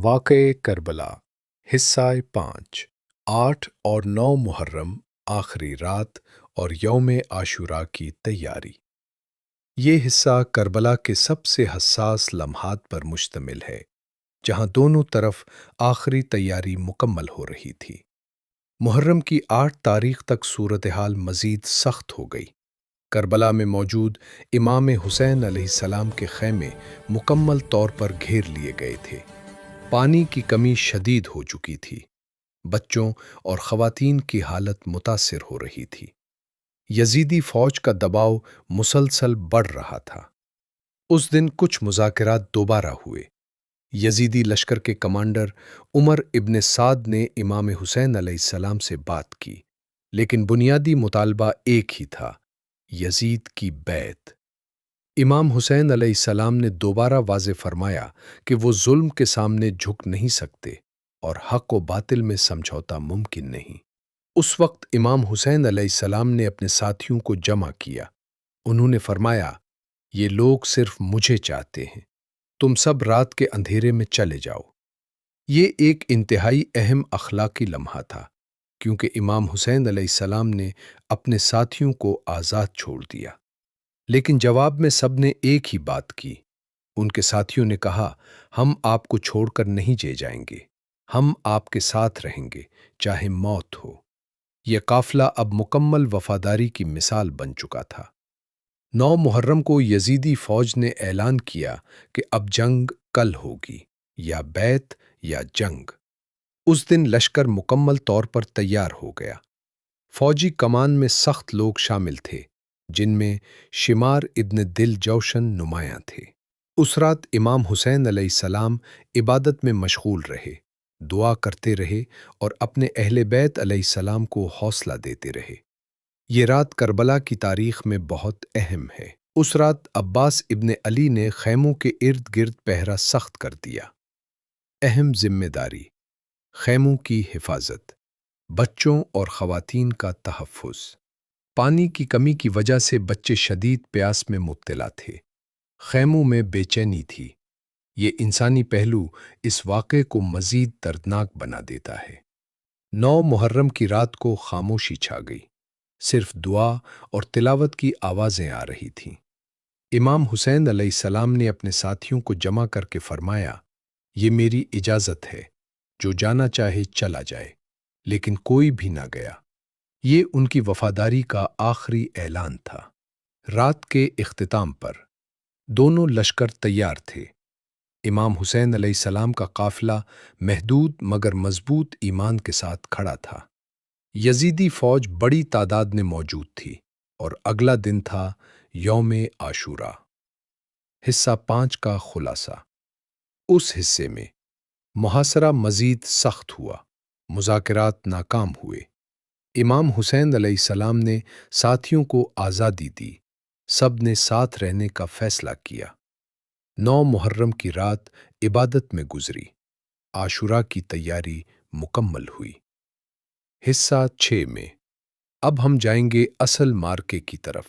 واقعہ کربلا حصہ 5 8 اور 9 محرم آخری رات اور یوم عاشوراء کی تیاری۔ یہ حصہ کربلا کے سب سے حساس لمحات پر مشتمل ہے، جہاں دونوں طرف آخری تیاری مکمل ہو رہی تھی۔ محرم کی 8 تاریخ تک صورتحال مزید سخت ہو گئی۔ کربلا میں موجود امام حسین علیہ السلام کے خیمے مکمل طور پر گھیر لیے گئے تھے۔ پانی کی کمی شدید ہو چکی تھی۔ بچوں اور خواتین کی حالت متاثر ہو رہی تھی۔ یزیدی فوج کا دباؤ مسلسل بڑھ رہا تھا۔ اس دن کچھ مذاکرات دوبارہ ہوئے۔ یزیدی لشکر کے کمانڈر عمر ابن سعد نے امام حسین علیہ السلام سے بات کی، لیکن بنیادی مطالبہ ایک ہی تھا: یزید کی بیعت۔ امام حسین علیہ السلام نے دوبارہ واضح فرمایا کہ وہ ظلم کے سامنے جھک نہیں سکتے اور حق و باطل میں سمجھوتا ممکن نہیں۔ اس وقت امام حسین علیہ السلام نے اپنے ساتھیوں کو جمع کیا۔ انہوں نے فرمایا، یہ لوگ صرف مجھے چاہتے ہیں، تم سب رات کے اندھیرے میں چلے جاؤ۔ یہ ایک انتہائی اہم اخلاقی لمحہ تھا، کیونکہ امام حسین علیہ السلام نے اپنے ساتھیوں کو آزاد چھوڑ دیا۔ لیکن جواب میں سب نے ایک ہی بات کی۔ ان کے ساتھیوں نے کہا، ہم آپ کو چھوڑ کر نہیں جے جائیں گے، ہم آپ کے ساتھ رہیں گے، چاہے موت ہو۔ یہ قافلہ اب مکمل وفاداری کی مثال بن چکا تھا۔ 9 محرم کو یزیدی فوج نے اعلان کیا کہ اب جنگ کل ہوگی، یا بیعت یا جنگ۔ اس دن لشکر مکمل طور پر تیار ہو گیا۔ فوجی کمان میں سخت لوگ شامل تھے، جن میں شمار ابن دل جوشن نمایاں تھے۔ اس رات امام حسین علیہ السلام عبادت میں مشغول رہے، دعا کرتے رہے اور اپنے اہل بیت علیہ السلام کو حوصلہ دیتے رہے۔ یہ رات کربلا کی تاریخ میں بہت اہم ہے۔ اس رات عباس ابن علی نے خیموں کے ارد گرد پہرا سخت کر دیا۔ اہم ذمہ داری: خیموں کی حفاظت، بچوں اور خواتین کا تحفظ۔ پانی کی کمی کی وجہ سے بچے شدید پیاس میں مبتلا تھے۔ خیموں میں بے چینی تھی۔ یہ انسانی پہلو اس واقعے کو مزید دردناک بنا دیتا ہے۔ 9 محرم کی رات کو خاموشی چھا گئی۔ صرف دعا اور تلاوت کی آوازیں آ رہی تھیں۔ امام حسین علیہ السلام نے اپنے ساتھیوں کو جمع کر کے فرمایا، یہ میری اجازت ہے، جو جانا چاہے چلا جائے، لیکن کوئی بھی نہ گیا۔ یہ ان کی وفاداری کا آخری اعلان تھا۔ رات کے اختتام پر دونوں لشکر تیار تھے۔ امام حسین علیہ السلام کا قافلہ محدود مگر مضبوط ایمان کے ساتھ کھڑا تھا۔ یزیدی فوج بڑی تعداد میں موجود تھی اور اگلا دن تھا یوم عاشوراء۔ حصہ 5 کا خلاصہ۔ اس حصے میں محاصرہ مزید سخت ہوا، مذاکرات ناکام ہوئے۔ امام حسین علیہ السلام نے ساتھیوں کو آزادی دی، سب نے ساتھ رہنے کا فیصلہ کیا۔ 9 محرم کی رات عبادت میں گزری، عاشوراء کی تیاری مکمل ہوئی۔ حصہ 6 میں اب ہم جائیں گے اصل مارکے کی طرف۔